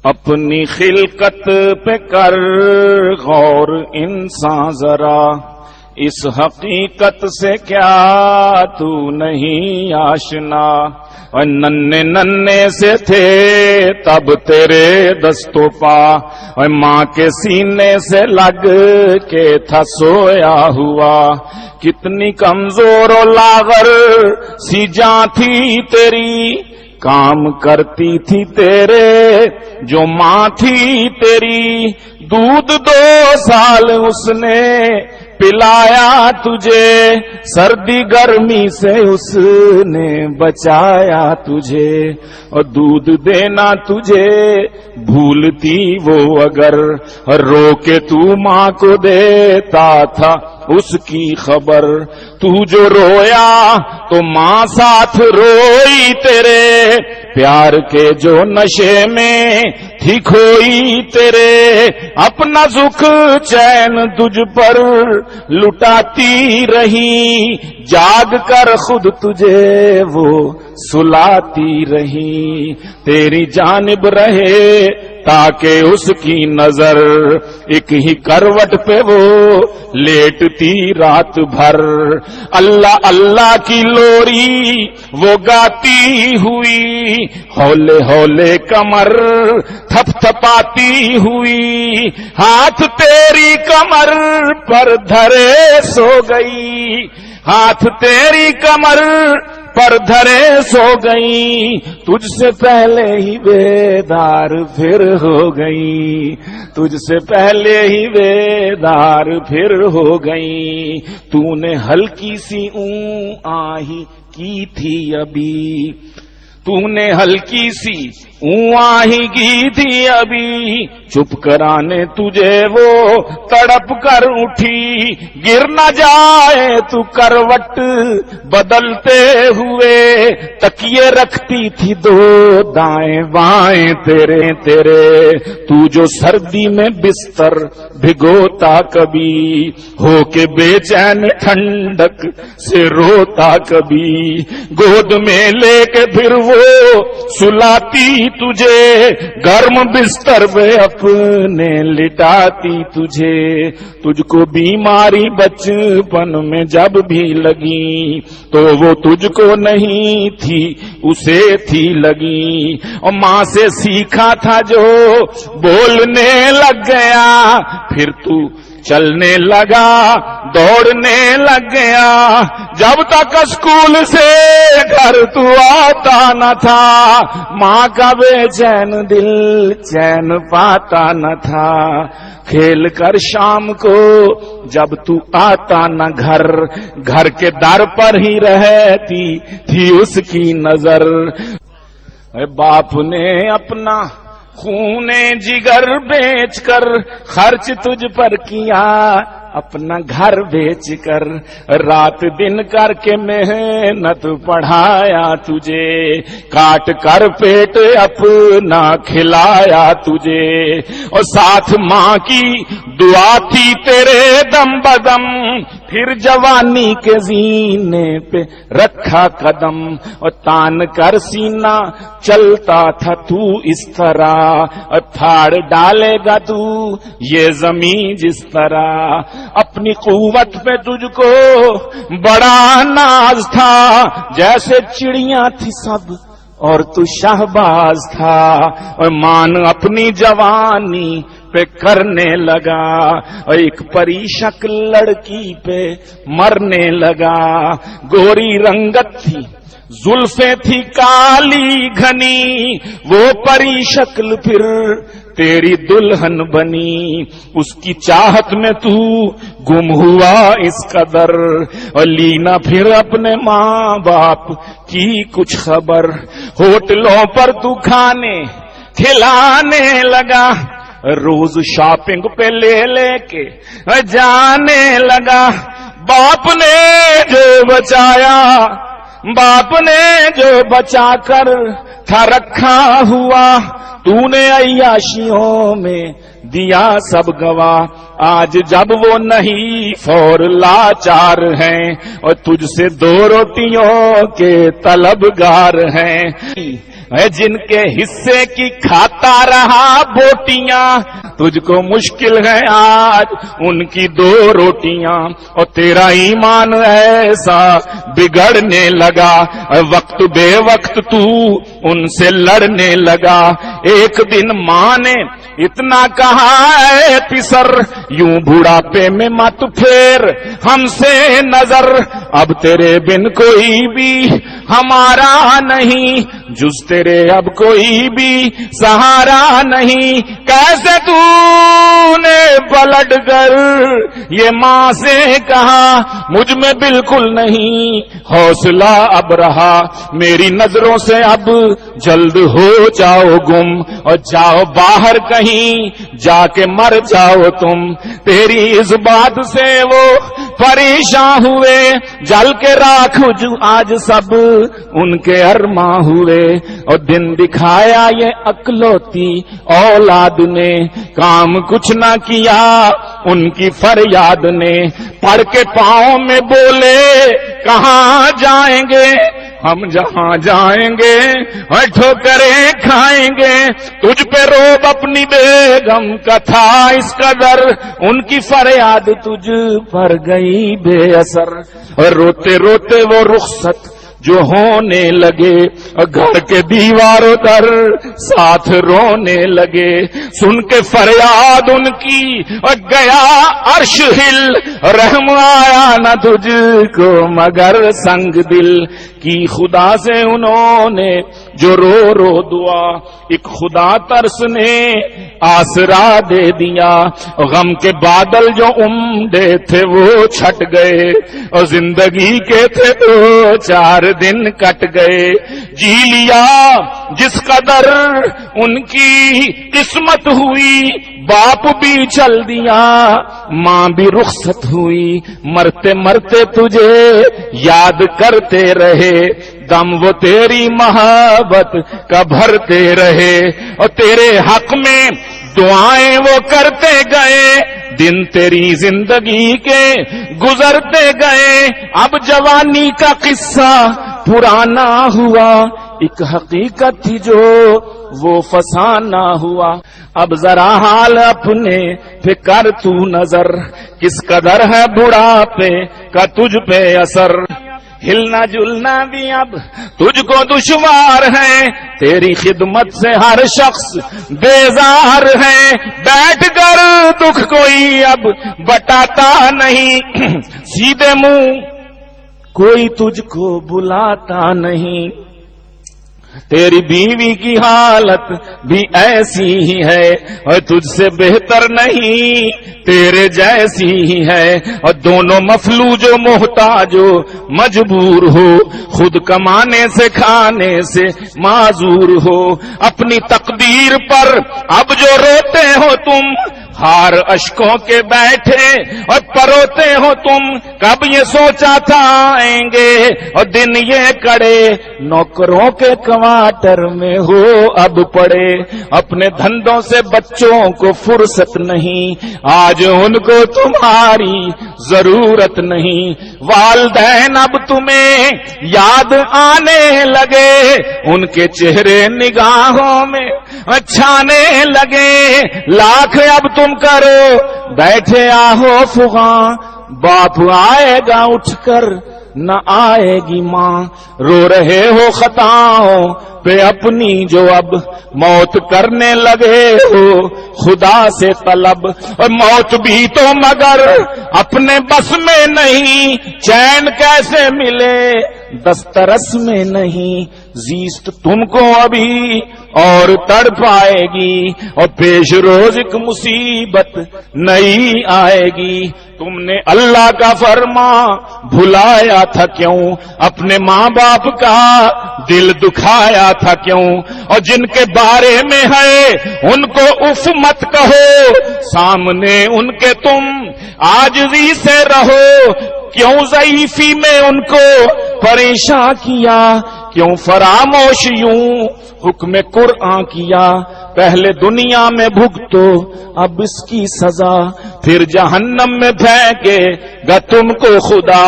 اپنی خلقت پہ کر غور انسان ذرا، اس حقیقت سے کیا تو نہیں آشنا؟ اور ننھے ننھے سے تھے تب تیرے دستوں پا، اور ماں کے سینے سے لگ کے تھا سویا ہوا۔ کتنی کمزور و لاغر سی جان تھی تیری، کام کرتی تھی تیرے جو ماں تھی تیری۔ دودھ 2 سال اس نے پلایا تجھے، سردی گرمی سے اس نے بچایا تجھے۔ اور دودھ دینا تجھے بھولتی وہ اگر، رو کے تو ماں کو دیتا تھا اس کی خبر۔ تو جو رویا تو ماں ساتھ روئی تیرے، پیار کے جو نشے میں تھی کھوئی تیرے۔ اپنا سکھ چین تجھ پر لٹاتی رہی، جاگ کر خود تجھے وہ سلاتی رہی۔ تیری جانب رہے تاکہ اس کی نظر، ایک ہی کروٹ پہ وہ لیٹتی رات بھر۔ اللہ اللہ کی لوری وہ گاتی ہوئی، ہولے ہولے کمر تھپ تھپاتی ہوئی۔ ہاتھ تیری کمر پر دھرے سو گئی، ہاتھ تیری کمر پر دھرے سو گئی۔ تجھ سے پہلے ہی بیدار پھر ہو گئی، تجھ سے پہلے ہی بیدار پھر ہو گئی۔ تو نے ہلکی سی اون آہی کی تھی ابھی، تو نے ہلکی سی اون آہی کی تھی ابھی، چپ کرانے تجھے وہ تڑپ کر اٹھی۔ گر نہ جائے تو کروٹ بدلتے ہوئے، تکیے رکھتی تھی 2 دائیں بائیں تیرے۔ تو جو سردی میں بستر بھگوتا کبھی، ہو کے بے چین ٹھنڈک سے روتا کبھی، گود میں لے کے پھر وہ سلاتی تجھے، گرم بستر پہ اپنے لٹاتی تجھے۔ تجھ کو بیماری بچپن میں جب بھی لگی، تو وہ تجھ کو نہیں تھی اسے تھی لگی۔ اور ماں سے سیکھا تھا جو بولنے لگ گیا، پھر تو چلنے لگا دوڑنے لگ گیا۔ جب تک اسکول سے گھر تو آتا نہ تھا، ماں کا بے چین دل چین پاتا نہ تھا۔ کھیل کر شام کو جب تو آتا نہ گھر، گھر کے در پر ہی رہتی تھی اس کی نظر۔ باپ نے اپنا خون جگر بیچ کر خرچ تجھ پر کیا، اپنا گھر بیچ کر رات دن کر کے محنت پڑھایا تجھے، کاٹ کر پیٹ اپنا کھلایا تجھے۔ اور ساتھ ماں کی دعا تھی تیرے دم بدم، پھر جوانی کے زینے پہ رکھا قدم۔ اور تان کر سینہ چلتا تھا تو اس طرح، اور پھاڑ ڈالے گا تو یہ زمین جس طرح۔ اپنی قوت پہ تجھ کو بڑا ناز تھا، جیسے چڑیاں تھی سب اور تو شہباز تھا۔ اور مان اپنی جوانی پہ کرنے لگا، اور ایک پری شکل لڑکی پہ مرنے لگا۔ گوری رنگت تھی، زلفیں تھی کالی گھنی، وہ پری شکل پھر تیری دلہن بنی۔ اس کی چاہت میں تو گم ہوا اس قدر، اور لینا پھر اپنے ماں باپ کی کچھ خبر۔ ہوٹلوں پر تو کھانے کھلانے لگا، روز شاپنگ پہ لے لے کے جانے لگا۔ باپ نے جو بچایا، باپ نے جو بچا کر تھا رکھا ہوا، تو نے عیاشیوں میں دیا سب گواہ۔ آج جب وہ نہیں فور لاچار ہیں، اور تجھ سے 2 روٹیوں کے طلبگار ہیں۔ ہے جن کے حصے کی کھاتا رہا بوٹیاں، تجھ کو مشکل ہے آج ان کی 2 روٹیاں، اور تیرا ایمان ایسا بگڑنے لگا وقت بے وقت تو ان سے لڑنے لگا۔ ایک دن ماں نے اتنا کہا ہے پسر، یوں بڑھاپے میں مت پھیر ہم سے نظر، اب تیرے بن کوئی بھی ہمارا نہیں، جز تیرے اب کوئی بھی سہارا نہیں۔ کیسے تو نے پلٹ کر یہ ماں سے کہا، مجھ میں بالکل نہیں حوصلہ اب رہا، میری نظروں سے اب جلد ہو جاؤ گم، اور جاؤ باہر کہیں جا کے مر جاؤ تم۔ تیری اس بات سے وہ پریشان ہوئے، جل کے راکھ آج سب ان کے ارماں ہوئے، اور دن دکھایا یہ اکلوتی اولاد نے، کام کچھ نہ کیا ان کی فریاد نے۔ پڑھ کے پاؤں میں بولے کہاں جائیں گے ہم، جہاں جائیں گے اور ٹھوکریں کھائیں گے، تجھ پہ روب اپنی بیگم کا تھا اس قدر، ان کی فریاد تجھ پر گئی بے اثر، اور روتے روتے وہ رخصت جو ہونے لگے، گھر کے دیواروں در ساتھ رونے لگے، سن کے فریاد ان کی اور گیا عرش ہل، رحم آیا نہ تجھ کو مگر سنگ دل کی، خدا سے انہوں نے جو رو رو دعا، ایک خدا ترس نے آسرا دے دیا، غم کے بادل جو عمدے تھے وہ چھٹ گئے، اور زندگی کے تھے 2-4 دن کٹ گئے، جی لیا جس قدر ان کی قسمت ہوئی، باپ بھی چل دیا ماں بھی رخصت ہوئی، مرتے مرتے تجھے یاد کرتے رہے، دم وہ تیری محبت کا بھرتے رہے، اور تیرے حق میں دعائیں وہ کرتے گئے، دن تیری زندگی کے گزرتے گئے، اب جوانی کا قصہ پرانا ہوا، ایک حقیقت تھی جو وہ فسانہ ہوا، اب ذرا حال اپنے پہ کر تو نظر، کس قدر ہے بڑھاپے کا تجھ پہ اثر، ہلنا جلنا بھی اب تجھ کو دشوار ہے، تیری خدمت سے ہر شخص بیزار ہے، بیٹھ کر دکھ کوئی اب بٹاتا نہیں، سیدھے منہ کوئی تجھ کو بلاتا نہیں، تیری بیوی کی حالت بھی ایسی ہی ہے، اور تجھ سے بہتر نہیں تیرے جیسی ہی ہے، اور دونوں مفلوج و محتاج و مجبور ہو، خود کمانے سے کھانے سے معذور ہو، اپنی تقدیر پر اب جو روتے ہو تم، ہار اشکوں کے بیٹھے اور پروتے ہو تم، کب یہ سوچا تھا آئیں گے اور دن یہ کڑے، نوکروں کے کوارٹر میں ہو اب پڑے، اپنے دھندوں سے بچوں کو فرصت نہیں، آج ان کو تمہاری ضرورت نہیں، والدین اب تمہیں یاد آنے لگے، ان کے چہرے نگاہوں میں چھانے لگے، لاکھ اب تم کرو بیٹھے آہو فغاں، باپ آئے گا اٹھ کر نہ آئے گی ماں، رو رہے ہو خطاؤں پہ اپنی جو اب موت کرنے لگے ہو خدا سے طلب، اور موت بھی تو مگر اپنے بس میں نہیں، چین کیسے ملے دسترس میں نہیں، زیست تم کو ابھی اور تڑ پائے گی، اور پیش روز ایک مصیبت نئی آئے گی، تم نے اللہ کا فرما بھلایا تھا کیوں، اپنے ماں باپ کا دل دکھایا تھا کیوں، اور جن کے بارے میں ہے ان کو اف مت کہو، سامنے ان کے تم عاجزی سے رہو، کیوں ضعیفی میں ان کو پریشان کیا، کیوں فراموش یوں حکم قرآن کیا، پہلے دنیا میں بھگتو اب اس کی سزا، پھر جہنم میں پھینکے گا تم کو خدا۔